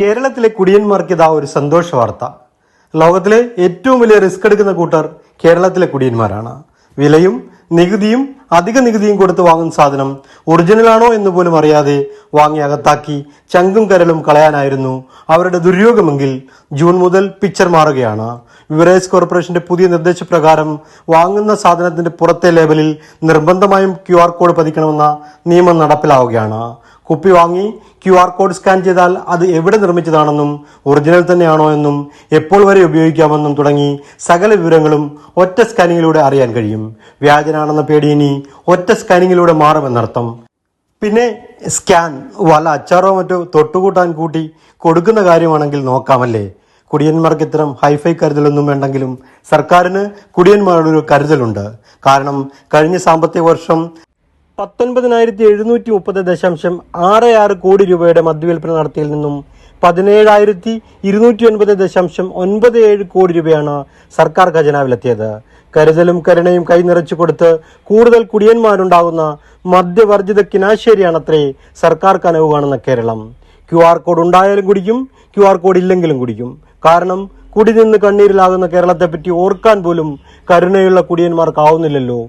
കേരളത്തിലെ കുടിയന്മാർക്ക് ഇതാ ഒരു സന്തോഷ വാർത്ത. ലോകത്തിലെ ഏറ്റവും വലിയ റിസ്ക് എടുക്കുന്ന കൂട്ടർ കേരളത്തിലെ കുടിയന്മാരാണ്. വിലയും നികുതിയും അധിക നികുതിയും കൊടുത്ത് വാങ്ങുന്ന സാധനം ഒറിജിനലാണോ എന്ന് പോലും അറിയാതെ വാങ്ങി അകത്താക്കി ചങ്കും കരലും കളയാനായിരുന്നു അവരുടെ ദുര്യോഗമെങ്കിൽ ജൂൺ മുതൽ പിക്ചർ മാറുകയാണ്. ബിവറേജ് കോർപ്പറേഷന്റെ പുതിയ നിർദ്ദേശപ്രകാരം വാങ്ങുന്ന സാധനത്തിന്റെ പുറത്തെ ലേബലിൽ നിർബന്ധമായും QR കോഡ് പതിക്കണമെന്ന നിയമം നടപ്പിലാവുകയാണ്. കുപ്പി വാങ്ങി QR കോഡ് സ്കാൻ ചെയ്താൽ അത് എവിടെ നിർമ്മിച്ചതാണെന്നും ഒറിജിനൽ തന്നെയാണോ എന്നും എപ്പോൾ വരെ ഉപയോഗിക്കാമെന്നും തുടങ്ങി സകല വിവരങ്ങളും ഒറ്റ സ്കാനിങ്ങിലൂടെ അറിയാൻ കഴിയും. വ്യാജനാണെന്ന പേടി ഇനി ഒറ്റ സ്കാനിങ്ങിലൂടെ മാറുമെന്നർത്ഥം. പിന്നെ സ്കാൻ വല്ല അച്ചാറോ മറ്റോ തൊട്ടുകൂട്ടാൻ കൂട്ടി കൊടുക്കുന്ന കാര്യമാണെങ്കിൽ നോക്കാമല്ലേ. കുടിയന്മാർക്ക് ഇത്തരം ഹൈഫൈ കരുതലൊന്നും വേണ്ടെങ്കിലും സർക്കാരിന് കുടിയന്മാരുടെ ഒരു കരുതലുണ്ട്. കാരണം കഴിഞ്ഞ സാമ്പത്തിക വർഷം 19,730.66 കോടി രൂപയുടെ മദ്യവിൽപ്പന നടത്തിയതിൽ നിന്നും 17,290.97 കോടി രൂപയാണ് സർക്കാർ ഖജനാവിലെത്തിയത്. കരുതലും കരുണയും കൈനിറച്ചു കൊടുത്ത് കൂടുതൽ കുടിയന്മാരുണ്ടാകുന്ന മദ്യവർജിത കിനാശേരിയാണത്രേ സർക്കാർ കനവ് കാണുന്ന കേരളം. QR കോഡ് ഉണ്ടായാലും കുടിക്കും, QR കോഡ് ഇല്ലെങ്കിലും കുടിക്കും. കാരണം കുടി നിന്ന് കണ്ണീരിലാകുന്ന കേരളത്തെപ്പറ്റി ഓർക്കാൻ പോലും കരുണയുള്ള കുടിയന്മാർക്കാവുന്നില്ലല്ലോ.